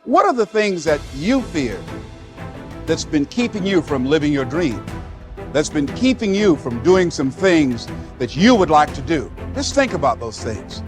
What are the things that you fear that's been keeping you from living your dream? That's been keeping you from doing some things that you would like to do? Just think about those things.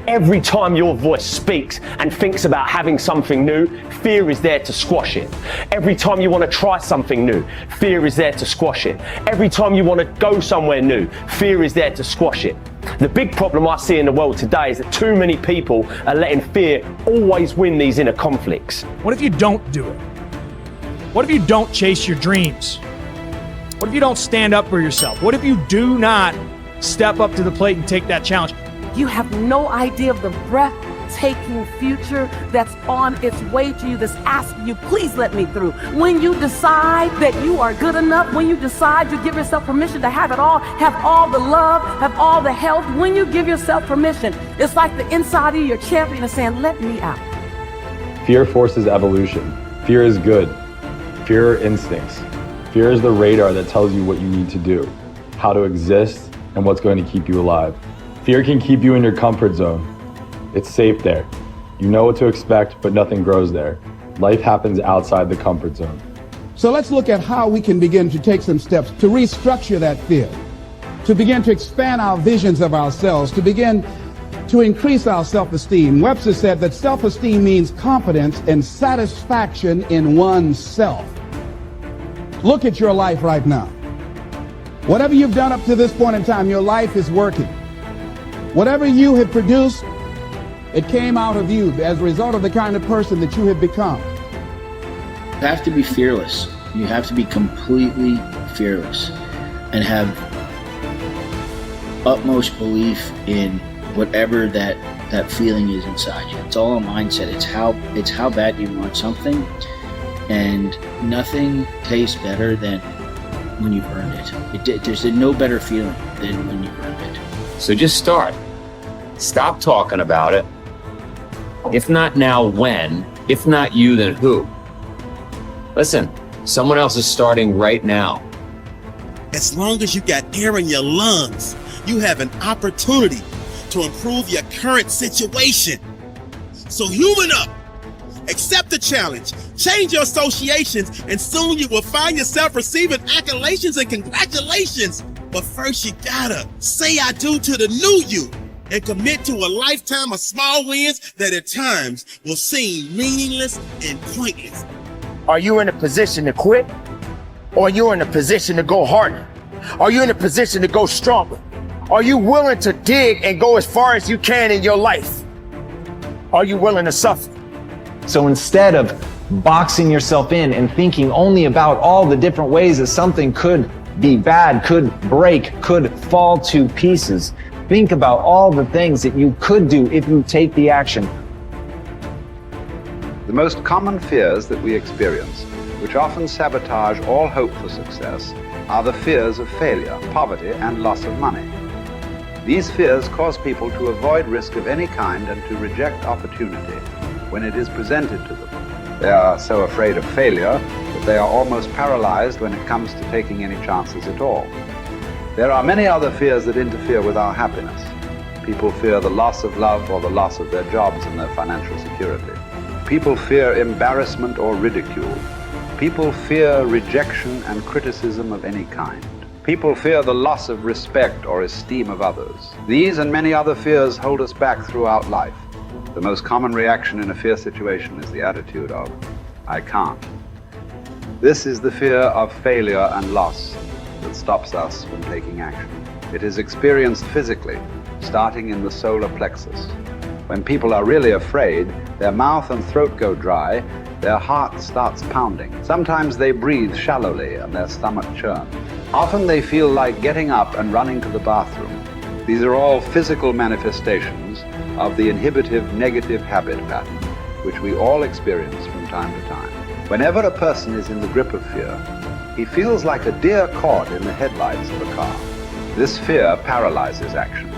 Every time your voice speaks and thinks about having something new, fear is there to squash it. Every time you want to try something new, fear is there to squash it. Every time you want to go somewhere new, fear is there to squash it. The big problem I see in the world today is that too many people are letting fear always win these inner conflicts. What if you don't do it? What if you don't chase your dreams? What if you don't stand up for yourself? What if you do not step up to the plate and take that challenge? You have no idea of the breathtaking future that's on its way to you, that's asking you, please let me through. When you decide that you are good enough, when you decide you give yourself permission to have it all, have all the love, have all the health, when you give yourself permission, it's like the inside of your champion is saying, let me out. Fear forces evolution. Fear is good. Fear are instincts. Fear is the radar that tells you what you need to do, how to exist, and what's going to keep you alive. Fear can keep you in your comfort zone. It's safe there. You know what to expect, but nothing grows there. Life happens outside the comfort zone. So let's look at how we can begin to take some steps to restructure that fear, to begin to expand our visions of ourselves, to begin to increase our self-esteem. Webster said that self-esteem means confidence and satisfaction in oneself. Look at your life right now. Whatever you've done up to this point in time, your life is working. Whatever you have produced, it came out of you as a result of the kind of person that you have become. You have to be fearless. You have to be completely fearless and have utmost belief in whatever that feeling is inside you. It's all a mindset. It's how bad you want something, and nothing tastes better than when you've earned it. There's no better feeling than when you've earned it. So just start. Stop talking about it. If not now, when? If not you, then who? Listen, someone else is starting right now. As long as you got air in your lungs, you have an opportunity to improve your current situation. So human up. Accept the challenge. Change your associations, and soon you will find yourself receiving accolades and congratulations. But first you gotta say I do to the new you and commit to a lifetime of small wins that at times will seem meaningless and pointless. Are you in a position to quit? Or are you in a position to go harder? Are you in a position to go stronger? Are you willing to dig and go as far as you can in your life? Are you willing to suffer? So instead of boxing yourself in and thinking only about all the different ways that something could be bad, could break, could fall to pieces, think about all the things that you could do if you take the action. The most common fears that we experience, which often sabotage all hope for success, are the fears of failure, poverty, and loss of money. These fears cause people to avoid risk of any kind and to reject opportunity when it is presented to them. They are so afraid of failure that they are almost paralyzed when it comes to taking any chances at all. There are many other fears that interfere with our happiness. People fear the loss of love or the loss of their jobs and their financial security. People fear embarrassment or ridicule. People fear rejection and criticism of any kind. People fear the loss of respect or esteem of others. These and many other fears hold us back throughout life. The most common reaction in a fear situation is the attitude of, I can't. This is the fear of failure and loss that stops us from taking action. It is experienced physically, starting in the solar plexus. When people are really afraid, their mouth and throat go dry, their heart starts pounding. Sometimes they breathe shallowly and their stomach churns. Often they feel like getting up and running to the bathroom. These are all physical manifestations of the inhibitive negative habit pattern, which we all experience from time to time. Whenever a person is in the grip of fear, he feels like a deer caught in the headlights of a car. This fear paralyzes action.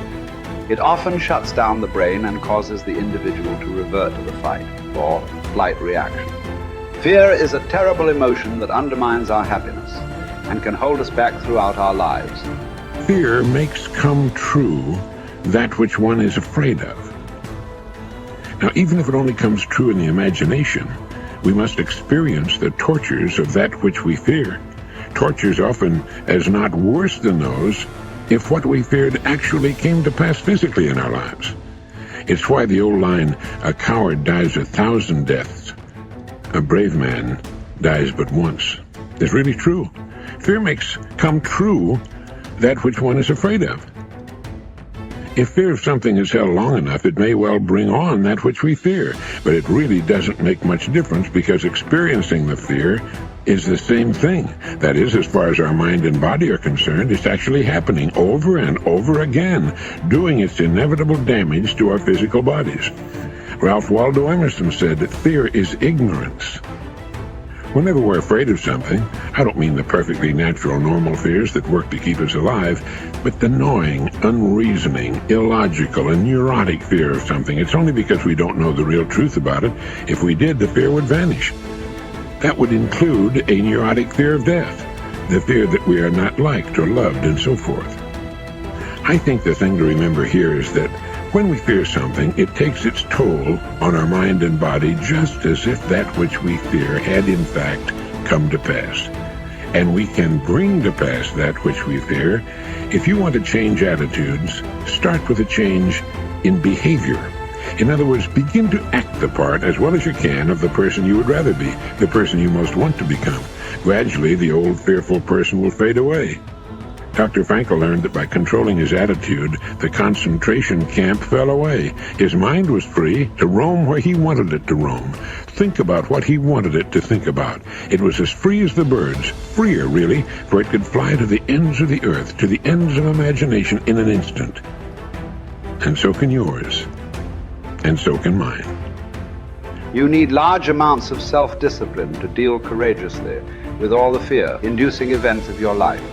It often shuts down the brain and causes the individual to revert to the fight or flight reaction. Fear is a terrible emotion that undermines our happiness and can hold us back throughout our lives. Fear makes come true that which one is afraid of. Now, even if it only comes true in the imagination, we must experience the tortures of that which we fear. Tortures often as not worse than those if what we feared actually came to pass physically in our lives. It's why the old line, "A coward dies 1,000 deaths. A brave man dies but once," is really true. Fear makes come true that which one is afraid of. If fear of something is held long enough, it may well bring on that which we fear, but it really doesn't make much difference because experiencing the fear is the same thing. That is, as far as our mind and body are concerned, it's actually happening over and over again, doing its inevitable damage to our physical bodies. Ralph Waldo Emerson said that fear is ignorance. Whenever we're afraid of something, I don't mean the perfectly natural, normal fears that work to keep us alive, but the gnawing, unreasoning, illogical, and neurotic fear of something. It's only because we don't know the real truth about it. If we did, the fear would vanish. That would include a neurotic fear of death, the fear that we are not liked or loved, and so forth. I think the thing to remember here is that when we fear something, it takes its toll on our mind and body just as if that which we fear had in fact come to pass. And we can bring to pass that which we fear. If you want to change attitudes, start with a change in behavior. In other words, begin to act the part as well as you can of the person you would rather be, the person you most want to become. Gradually, the old fearful person will fade away. Dr. Frankl learned that by controlling his attitude, the concentration camp fell away. His mind was free to roam where he wanted it to roam, think about what he wanted it to think about. It was as free as the birds, freer really, for it could fly to the ends of the earth, to the ends of imagination in an instant. And so can yours, and so can mine. You need large amounts of self-discipline to deal courageously with all the fear-inducing events of your life.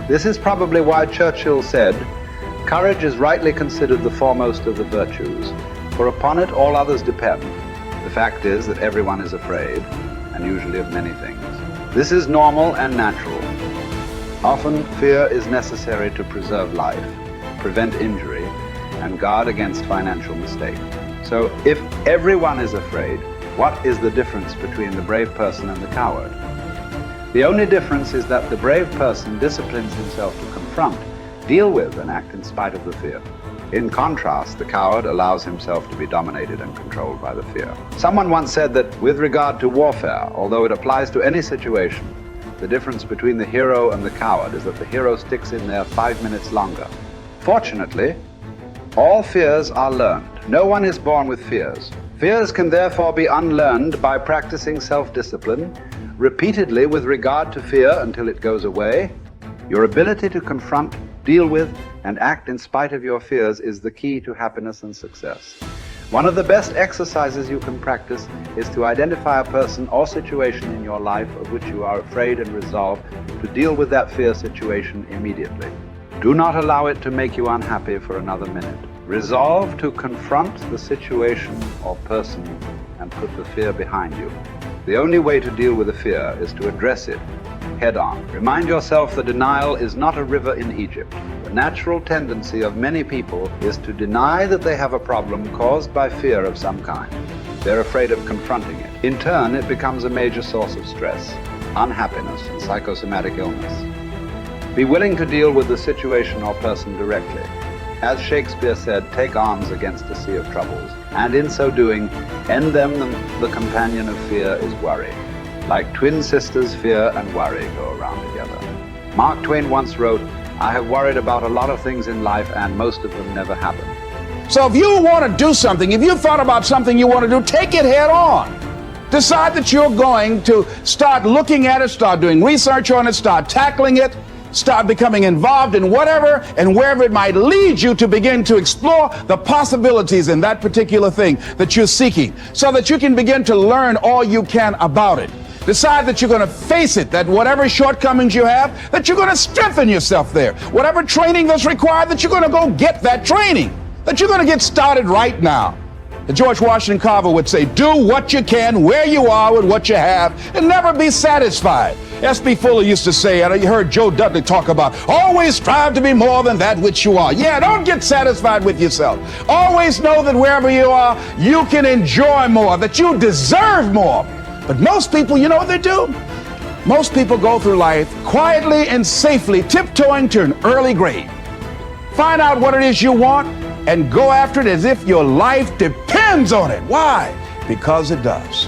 This is probably why Churchill said, "Courage is rightly considered the foremost of the virtues, for upon it all others depend." The fact is that everyone is afraid, and usually of many things. This is normal and natural. Often, fear is necessary to preserve life, prevent injury, and guard against financial mistake. So, if everyone is afraid, what is the difference between the brave person and the coward? The only difference is that the brave person disciplines himself to confront, deal with, and act in spite of the fear. In contrast, the coward allows himself to be dominated and controlled by the fear. Someone once said that with regard to warfare, although it applies to any situation, the difference between the hero and the coward is that the hero sticks in there 5 minutes longer. Fortunately, all fears are learned. No one is born with fears. Fears can therefore be unlearned by practicing self-discipline repeatedly with regard to fear until it goes away. Your ability to confront, deal with, and act in spite of your fears is the key to happiness and success. One of the best exercises you can practice is to identify a person or situation in your life of which you are afraid and resolve to deal with that fear situation immediately. Do not allow it to make you unhappy for another minute. Resolve to confront the situation or person and put the fear behind you. The only way to deal with the fear is to address it head on. Remind yourself that denial is not a river in Egypt. The natural tendency of many people is to deny that they have a problem caused by fear of some kind. They're afraid of confronting it. In turn, it becomes a major source of stress, unhappiness, and psychosomatic illness. Be willing to deal with the situation or person directly. As Shakespeare said, take arms against a sea of troubles, and in so doing, end them. The companion of fear is worry. Like twin sisters, fear and worry go around together. Mark Twain once wrote, "I have worried about a lot of things in life, and most of them never happen." So if you want to do something, if you've thought about something you want to do, take it head on. Decide that you're going to start looking at it, start doing research on it, start tackling it, start becoming involved in whatever and wherever it might lead you to begin to explore the possibilities in that particular thing that you're seeking so that you can begin to learn all you can about it. Decide that you're going to face it, that whatever shortcomings you have, that you're going to strengthen yourself there. Whatever training that's required, that you're going to go get that training, that you're going to get started right now. George Washington Carver would say, do what you can, where you are with what you have, and never be satisfied. S.B. Fuller used to say, and you heard Joe Dudley talk about, always strive to be more than that which you are. Yeah, don't get satisfied with yourself. Always know that wherever you are, you can enjoy more, that you deserve more. But most people, you know what they do? Most people go through life quietly and safely tiptoeing to an early grave. Find out what it is you want and go after it as if your life depends on it. Why? Because it does.